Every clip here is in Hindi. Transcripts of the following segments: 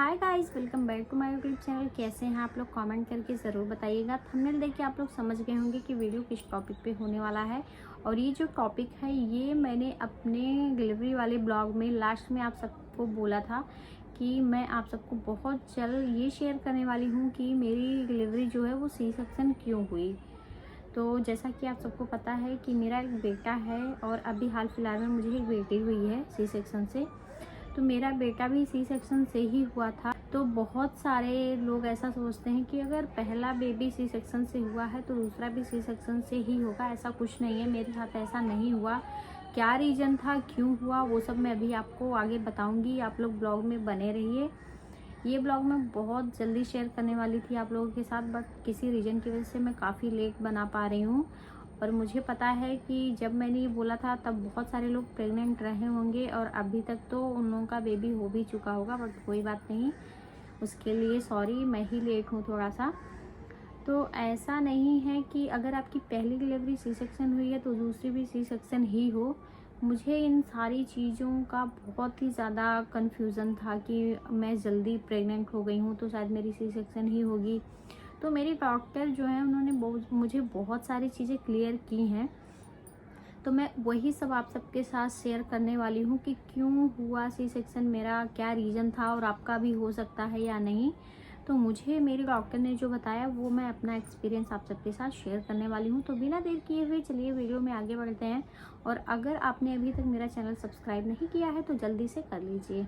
Hi guys, welcome back to my YouTube channel. कैसे हैं आप लोग? कमेंट करके ज़रूर बताइएगा। थंबनेल देख के आप लोग समझ गए होंगे कि वीडियो किस टॉपिक पे होने वाला है। और ये जो टॉपिक है ये मैंने अपने डिलीवरी वाले ब्लॉग में लास्ट में आप सबको बोला था कि मैं आप सबको बहुत जल्द ये शेयर करने वाली हूँ कि मेरी डिलीवरी जो है वो सी सेक्शन क्यों हुई। तो जैसा कि आप सबको पता है कि मेरा एक बेटा है और अभी हाल फिलहाल में मुझे एक बेटी हुई है सी सेक्शन से। तो मेरा बेटा भी सी सेक्शन से ही हुआ था। तो बहुत सारे लोग ऐसा सोचते हैं कि अगर पहला बेबी सी सेक्शन से हुआ है तो दूसरा भी सी सेक्शन से ही होगा। ऐसा कुछ नहीं है, मेरे साथ ऐसा नहीं हुआ। क्या रीज़न था, क्यों हुआ, वो सब मैं अभी आपको आगे बताऊंगी। आप लोग ब्लॉग में बने रहिए। ये ब्लॉग मैं बहुत जल्दी शेयर करने वाली थी आप लोगों के साथ, बट किसी रीज़न की वजह से मैं काफ़ी लेट बना पा रही हूँ। और मुझे पता है कि जब मैंने ये बोला था तब बहुत सारे लोग प्रेग्नेंट रहे होंगे और अभी तक तो उन लोगों का बेबी हो भी चुका होगा, बट कोई बात नहीं, उसके लिए सॉरी, मैं ही लेट हूँ थोड़ा सा। तो ऐसा नहीं है कि अगर आपकी पहली डिलीवरी सी सेक्शन हुई है तो दूसरी भी सी सेक्शन ही हो। मुझे इन सारी चीज़ों का बहुत ही ज़्यादा कन्फ्यूज़न था कि मैं जल्दी प्रेग्नेंट हो गई हूँ तो शायद मेरी सी सेक्शन ही होगी। तो मेरी डॉक्टर जो है उन्होंने मुझे बहुत सारी चीज़ें क्लियर की हैं। तो मैं वही सब आप सबके साथ शेयर करने वाली हूँ कि क्यों हुआ सी सेक्शन, मेरा क्या रीज़न था और आपका भी हो सकता है या नहीं। तो मुझे मेरी डॉक्टर ने जो बताया वो मैं अपना एक्सपीरियंस आप सबके साथ शेयर करने वाली हूँ। तो बिना देर किए हुए चलिए वीडियो में आगे बढ़ते हैं। और अगर आपने अभी तक मेरा चैनल सब्सक्राइब नहीं किया है तो जल्दी से कर लीजिए।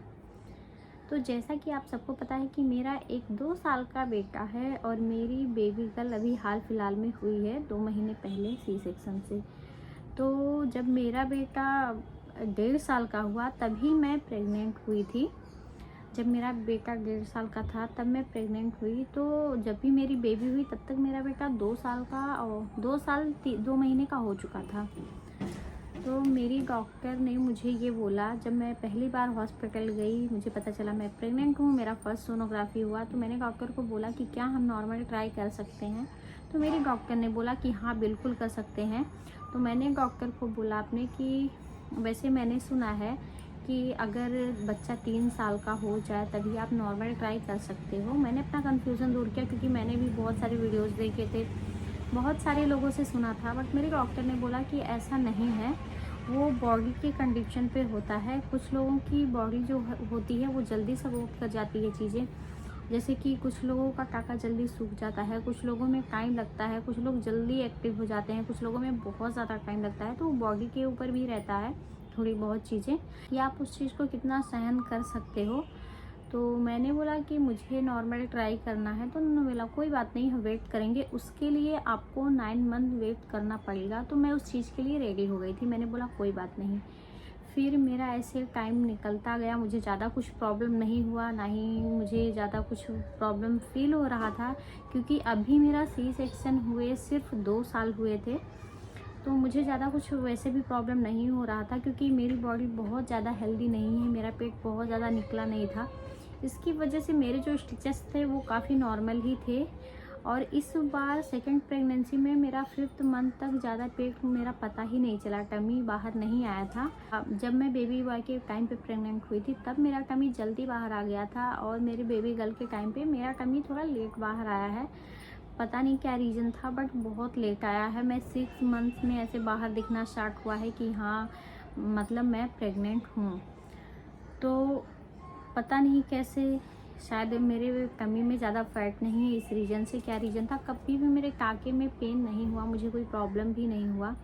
तो जैसा कि आप सबको पता है कि मेरा एक 2 साल का बेटा है और मेरी बेबी गर्ल अभी हाल फिलहाल में हुई है 2 महीने पहले सी सेक्शन से। तो जब मेरा बेटा 1.5 साल का हुआ तभी मैं प्रेग्नेंट हुई थी। जब मेरा बेटा 1.5 साल का था तब मैं प्रेग्नेंट हुई। तो जब भी मेरी बेबी हुई तब तक मेरा बेटा 2 साल का और 2 साल 2 महीने का हो चुका था। तो मेरी डॉक्टर ने मुझे ये बोला, जब मैं पहली बार हॉस्पिटल गई मुझे पता चला मैं प्रेग्नेंट हूँ, मेरा फर्स्ट सोनोग्राफी हुआ। तो मैंने डॉक्टर को बोला कि क्या हम नॉर्मल ट्राई कर सकते हैं। तो मेरी डॉक्टर ने बोला कि हाँ बिल्कुल कर सकते हैं। तो मैंने डॉक्टर को बोला आपने कि वैसे मैंने सुना है कि अगर बच्चा 3 साल का हो जाए तभी आप नॉर्मल ट्राई कर सकते हो। मैंने अपना कन्फ्यूज़न दूर किया क्योंकि मैंने भी बहुत सारे वीडियोस देखे थे, बहुत सारे लोगों से सुना था, बट मेरे डॉक्टर ने बोला कि ऐसा नहीं है, वो बॉडी के कंडीशन पे होता है। कुछ लोगों की बॉडी जो होती है वो जल्दी सपोर्ट कर जाती है चीज़ें, जैसे कि कुछ लोगों का टाका जल्दी सूख जाता है, कुछ लोगों में टाइम लगता है, कुछ लोग जल्दी एक्टिव हो जाते हैं, कुछ लोगों में बहुत ज़्यादा टाइम लगता है। तो बॉडी के ऊपर भी रहता है थोड़ी बहुत चीज़ें कि आप उस चीज़ को कितना सहन कर सकते हो। तो मैंने बोला कि मुझे नॉर्मल ट्राई करना है। तो उन्होंने बोला कोई बात नहीं, हम वेट करेंगे, उसके लिए आपको 9 मंथ वेट करना पड़ेगा। तो मैं उस चीज़ के लिए रेडी हो गई थी। मैंने बोला कोई बात नहीं। फिर मेरा ऐसे टाइम निकलता गया, मुझे ज़्यादा कुछ प्रॉब्लम नहीं हुआ, ना ही मुझे ज़्यादा कुछ प्रॉब्लम फील हो रहा था, क्योंकि अभी मेरा सी सेक्शन हुए सिर्फ 2 साल हुए थे। तो मुझे ज़्यादा कुछ वैसे भी प्रॉब्लम नहीं हो रहा था क्योंकि मेरी बॉडी बहुत ज़्यादा हेल्दी नहीं है, मेरा पेट बहुत ज़्यादा निकला नहीं था। इसकी वजह से मेरे जो स्टिचेस थे वो काफ़ी नॉर्मल ही थे। और इस बार सेकंड प्रेगनेंसी में मेरा 5th मंथ तक ज़्यादा पेट मेरा पता ही नहीं चला, टमी बाहर नहीं आया था। जब मैं बेबी बॉय के टाइम पे प्रेग्नेंट हुई थी तब मेरा टमी जल्दी बाहर आ गया था और मेरे बेबी गर्ल के टाइम पे मेरा टमी थोड़ा लेट बाहर आया है। पता नहीं क्या रीज़न था, बट बहुत लेट आया है। मैं 6 मंथ्स में ऐसे बाहर दिखना स्टार्ट हुआ है कि हाँ मतलब मैं प्रेग्नेंट हूँ। तो पता नहीं कैसे, शायद मेरे टमी में ज़्यादा फैट नहीं है, इस रीज़न से। क्या रीज़न था, कभी भी मेरे टाके में पेन नहीं हुआ, मुझे कोई प्रॉब्लम भी नहीं हुआ।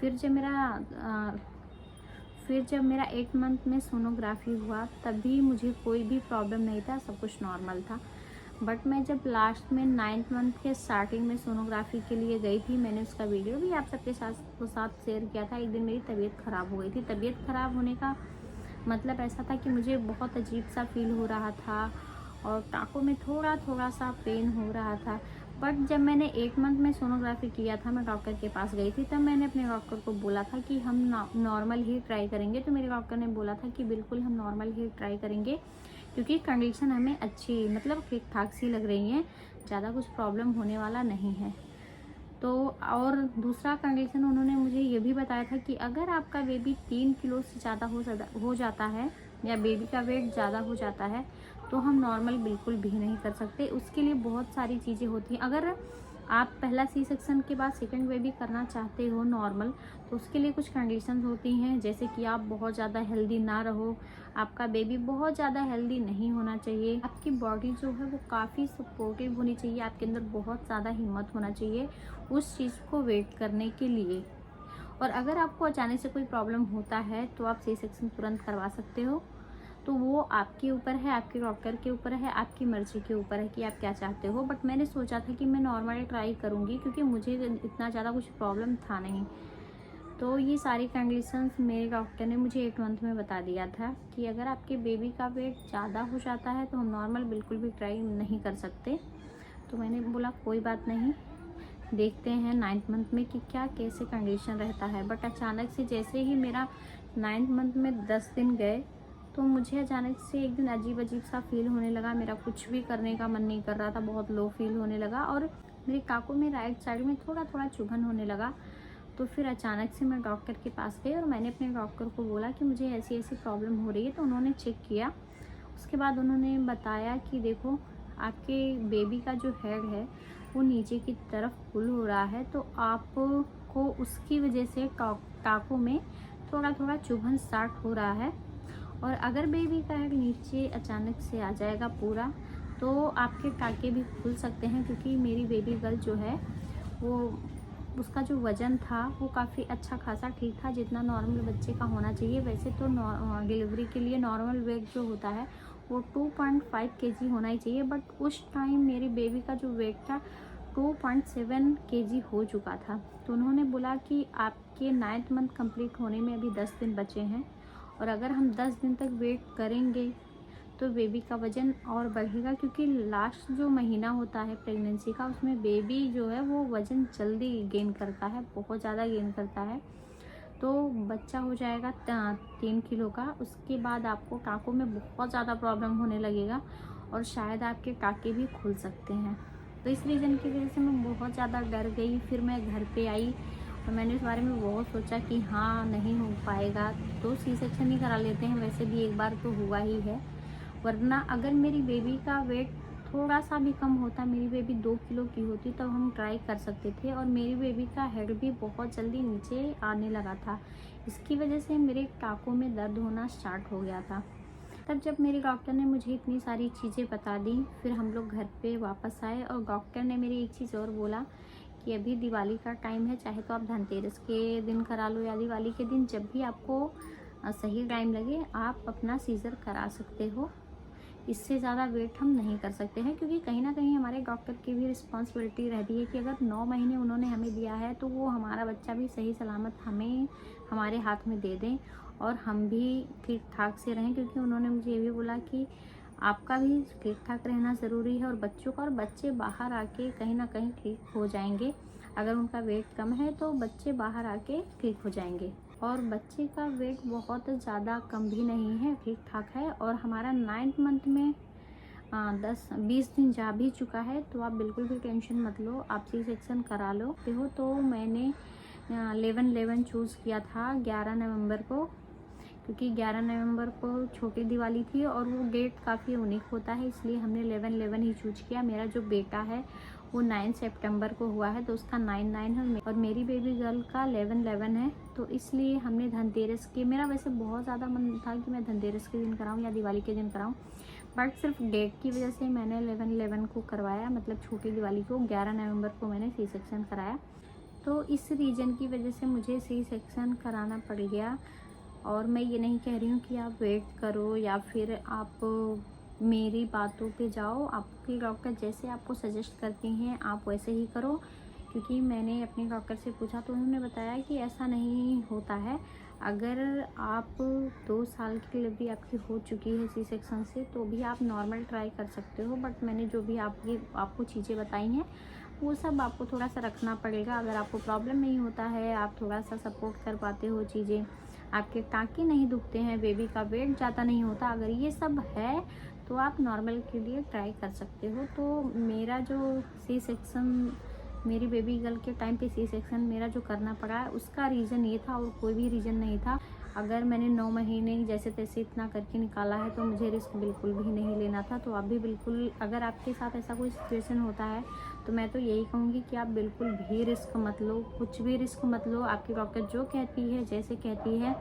फिर जब मेरा 8 मंथ में सोनोग्राफी हुआ तभी मुझे कोई भी प्रॉब्लम नहीं था, सब कुछ नॉर्मल था। बट मैं जब लास्ट में 9th मंथ के स्टार्टिंग में सोनोग्राफी के लिए गई थी, मैंने उसका वीडियो भी आप सबके साथ शेयर किया था। एक दिन मेरी तबीयत ख़राब हो गई थी। तबीयत ख़राब होने का मतलब ऐसा था कि मुझे बहुत अजीब सा फील हो रहा था और टाँकों में थोड़ा थोड़ा सा पेन हो रहा था। बट जब मैंने 8 मंथ में सोनोग्राफी किया था, मैं डॉक्टर के पास गई थी, तब मैंने अपने डॉक्टर को बोला था कि हम नॉर्मल ही ट्राई करेंगे। तो मेरे डॉक्टर ने बोला था कि बिल्कुल हम नॉर्मल ही ट्राई करेंगे क्योंकि कंडीशन हमें अच्छी मतलब ठीक ठाक सी लग रही है, ज़्यादा कुछ प्रॉब्लम होने वाला नहीं है। तो और दूसरा कंडीशन उन्होंने मुझे ये भी बताया था कि अगर आपका बेबी 3 किलो से ज़्यादा हो जाता है या बेबी का वेट ज़्यादा हो जाता है तो हम नॉर्मल बिल्कुल भी नहीं कर सकते। उसके लिए बहुत सारी चीज़ें होती हैं। अगर आप पहला सी सेक्शन के बाद सेकंड बेबी करना चाहते हो नॉर्मल, तो उसके लिए कुछ कंडीशंस होती हैं, जैसे कि आप बहुत ज़्यादा हेल्दी ना रहो, आपका बेबी बहुत ज़्यादा हेल्दी नहीं होना चाहिए, आपकी बॉडी जो है वो काफ़ी सपोर्टिव होनी चाहिए, आपके अंदर बहुत ज़्यादा हिम्मत होना चाहिए उस चीज़ को वेट करने के लिए। और अगर आपको अचानक से कोई प्रॉब्लम होता है तो आप सी सेक्शन तुरंत करवा सकते हो। तो वो आपके ऊपर है, आपके डॉक्टर के ऊपर है, आपकी मर्ज़ी के ऊपर है कि आप क्या चाहते हो। बट मैंने सोचा था कि मैं नॉर्मल ट्राई करूँगी, क्योंकि मुझे इतना ज़्यादा कुछ प्रॉब्लम था नहीं। तो ये सारी कंडीशंस मेरे डॉक्टर ने मुझे 8 मंथ में बता दिया था कि अगर आपके बेबी का वेट ज़्यादा हो जाता है तो हम नॉर्मल बिल्कुल भी ट्राई नहीं कर सकते। तो मैंने बोला कोई बात नहीं, देखते हैं 9th मंथ में कि क्या कैसे कंडीशन रहता है। बट अचानक से जैसे ही मेरा 9th मंथ में 10 दिन गए, तो मुझे अचानक से एक दिन अजीब अजीब सा फील होने लगा। मेरा कुछ भी करने का मन नहीं कर रहा था, बहुत लो फील होने लगा और मेरे काकू में राइट साइड में थोड़ा थोड़ा चुभन होने लगा। तो फिर अचानक से मैं डॉक्टर के पास गई और मैंने अपने डॉक्टर को बोला कि मुझे ऐसी ऐसी प्रॉब्लम हो रही है। तो उन्होंने चेक किया, उसके बाद उन्होंने बताया कि देखो, आपके बेबी का जो हेड है वो नीचे की तरफ पुल हो रहा है, तो आपको उसकी वजह से टाँकों में थोड़ा थोड़ा चुभन स्टार्ट हो रहा है। और अगर बेबी का हेड नीचे अचानक से आ जाएगा पूरा, तो आपके टाँके भी खुल सकते हैं, क्योंकि मेरी बेबी गर्ल जो है वो, उसका जो वज़न था वो काफ़ी अच्छा खासा ठीक था, जितना नॉर्मल बच्चे का होना चाहिए। वैसे तो डिलीवरी के लिए नॉर्मल वेट जो होता है वो 2.5 केजी होना ही चाहिए, बट उस टाइम मेरी बेबी का जो वेट था 2.7 केजी हो चुका था। तो उन्होंने बोला कि आपके 9th मंथ कंप्लीट होने में अभी 10 दिन बचे हैं, और अगर हम 10 दिन तक वेट करेंगे तो बेबी का वज़न और बढ़ेगा, क्योंकि लास्ट जो महीना होता है प्रेगनेंसी का, उसमें बेबी जो है वो वज़न जल्दी गेन करता है, बहुत ज़्यादा गेन करता है। तो बच्चा हो जाएगा 3 किलो का, उसके बाद आपको टाँकों में बहुत ज़्यादा प्रॉब्लम होने लगेगा और शायद आपके टाँके भी खुल सकते हैं। तो इस रीज़न की वजह से मैं बहुत ज़्यादा डर गई। फिर मैं घर पे आई और मैंने इस बारे में बहुत सोचा कि हाँ, नहीं हो पाएगा तो सी सेक्शन ही करा लेते हैं, वैसे भी एक बार तो हुआ ही है। वरना अगर मेरी बेबी का वेट थोड़ा सा भी कम होता, मेरी बेबी 2 किलो की होती, तब हम ट्राई कर सकते थे। और मेरी बेबी का हेड भी बहुत जल्दी नीचे आने लगा था, इसकी वजह से मेरे टाँकों में दर्द होना स्टार्ट हो गया था। तब जब मेरे डॉक्टर ने मुझे इतनी सारी चीज़ें बता दी, फिर हम लोग घर पे वापस आए और डॉक्टर ने मेरी एक चीज़ और बोला कि अभी दिवाली का टाइम है, चाहे तो आप धनतेरस के दिन करा लो या दिवाली के दिन, जब भी आपको सही टाइम लगे आप अपना सीज़र करा सकते हो। इससे ज़्यादा वेट हम नहीं कर सकते हैं, क्योंकि कहीं ना कहीं हमारे डॉक्टर की भी रिस्पॉन्सिबिलिटी रहती है कि अगर 9 महीने उन्होंने हमें दिया है तो वो हमारा बच्चा भी सही सलामत हमें हमारे हाथ में दे दें और हम भी ठीक ठाक से रहें। क्योंकि उन्होंने मुझे ये भी बोला कि आपका भी ठीक ठाक रहना ज़रूरी है और बच्चों का, और बच्चे बाहर आके कहीं ना कहीं ठीक हो जाएंगे। अगर उनका वेट कम है तो बच्चे बाहर आके ठीक हो जाएंगे, और बच्चे का वेट बहुत ज़्यादा कम भी नहीं है, ठीक ठाक है। और हमारा 9th मंथ में 10-20 दिन जा भी चुका है, तो आप बिल्कुल भी टेंशन मत लो, आप सी सेक्शन करा लो हो। तो मैंने 11/11 चूज़ किया था 11 नवंबर को, क्योंकि 11 नवंबर को छोटी दिवाली थी और वो डेट काफ़ी यूनिक होता है, इसलिए हमने 11/11 ही चूज किया। मेरा जो बेटा है वो 9 सितंबर को हुआ है, तो उसका 9/9 है, और मेरी बेबी गर्ल का 11/11 है। तो इसलिए हमने धनतेरस के, मेरा वैसे बहुत ज़्यादा मन था कि मैं धनतेरस के दिन कराऊँ या दिवाली के दिन कराऊँ, बट सिर्फ डेट की वजह से मैंने 11/11 को करवाया, मतलब छोटी दिवाली को। 11 नवंबर को मैंने सी सेक्शन कराया। तो इस रीज़न की वजह से मुझे सी सेक्शन कराना पड़ गया। और मैं ये नहीं कह रही हूँ कि आप वेट करो या फिर आप मेरी बातों पे जाओ, आपके डॉक्टर जैसे आपको सजेस्ट करती हैं आप वैसे ही करो। क्योंकि मैंने अपने डॉक्टर से पूछा तो उन्होंने बताया कि ऐसा नहीं होता है। अगर आप 2 साल की डिलीवरी आपकी हो चुकी है सी सेक्शन से, तो भी आप नॉर्मल ट्राई कर सकते हो। बट मैंने जो भी आपको चीज़ें बताई हैं वो सब आपको थोड़ा सा रखना पड़ेगा। अगर आपको प्रॉब्लम नहीं होता है, आप थोड़ा सा सपोर्ट कर पाते हो चीज़ें, आपके टाँके नहीं दुखते हैं, बेबी का वेट ज़्यादा नहीं होता, अगर ये सब है तो आप नॉर्मल के लिए ट्राई कर सकते हो। तो मेरा जो सी सेक्शन, मेरी बेबी गर्ल के टाइम पे सी सेक्शन मेरा जो करना पड़ा है, उसका रीज़न ये था और कोई भी रीज़न नहीं था। अगर मैंने 9 महीने जैसे तैसे इतना करके निकाला है तो मुझे रिस्क बिल्कुल भी नहीं लेना था। तो आप भी बिल्कुल, अगर आपके साथ ऐसा कोई सिचुएशन होता है तो मैं तो यही कहूँगी कि आप बिल्कुल भी रिस्क मत लो, कुछ भी रिस्क मत लो। आपकी डॉक्टर जो कहती है, जैसे कहती है,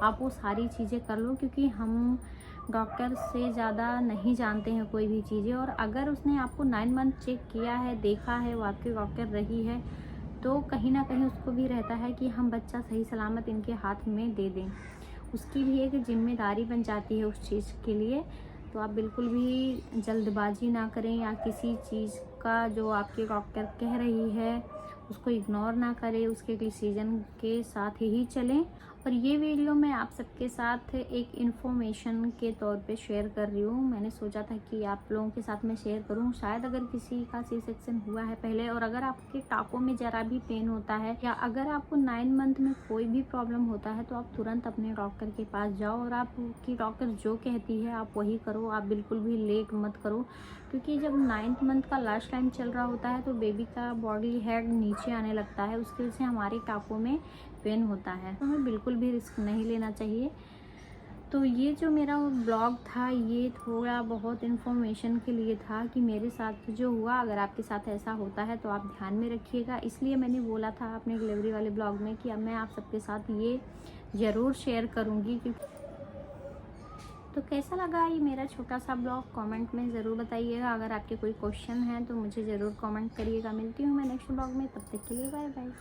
आप वो सारी चीज़ें कर लो, क्योंकि हम डॉक्टर से ज़्यादा नहीं जानते हैं कोई भी चीज़ें। और अगर उसने आपको 9 मंथ चेक किया है, देखा है, वो आपकी डॉक्टर रही है, तो कहीं ना कहीं उसको भी रहता है कि हम बच्चा सही सलामत इनके हाथ में दे दें। उसकी भी एक जिम्मेदारी बन जाती है उस चीज़ के लिए। तो आप बिल्कुल भी जल्दबाजी ना करें, या किसी चीज़ का जो आपकी डॉक्टर कह रही है उसको इग्नोर ना करें, उसके डिसीजन के साथ ही चलें। और ये वीडियो मैं आप सबके साथ एक इन्फॉर्मेशन के तौर पे शेयर कर रही हूँ। मैंने सोचा था कि आप लोगों के साथ मैं शेयर करूँ, शायद अगर किसी का सी सेक्शन हुआ है पहले, और अगर आपके टाँकों में ज़रा भी पेन होता है, या अगर आपको 9 मंथ में कोई भी प्रॉब्लम होता है, तो आप तुरंत अपने डॉक्टर के पास जाओ और आपकी डॉक्टर जो कहती है आप वही करो। आप बिल्कुल भी लेट मत करो, क्योंकि जब 9th मंथ का लास्ट टाइम चल रहा होता है तो बेबी का बॉडी हेड नीचे आने लगता है, उसकी वजह से हमारे टाँकों में पेन होता है। तो हमें बिल्कुल भी रिस्क नहीं लेना चाहिए। तो ये जो मेरा ब्लॉग था, ये थोड़ा बहुत इन्फॉर्मेशन के लिए था कि मेरे साथ जो हुआ, अगर आपके साथ ऐसा होता है तो आप ध्यान में रखिएगा। इसलिए मैंने बोला था अपने डिलीवरी वाले ब्लॉग में कि अब मैं आप सबके साथ ये ज़रूर शेयर करूँगी। क्योंकि तो कैसा लगा ये मेरा छोटा सा ब्लॉग, कमेंट में ज़रूर बताइएगा। अगर आपके कोई क्वेश्चन हैं तो मुझे ज़रूर कमेंट करिएगा। मिलती हूँ मैं नेक्स्ट ब्लॉग में, तब तक के लिए बाय बाय।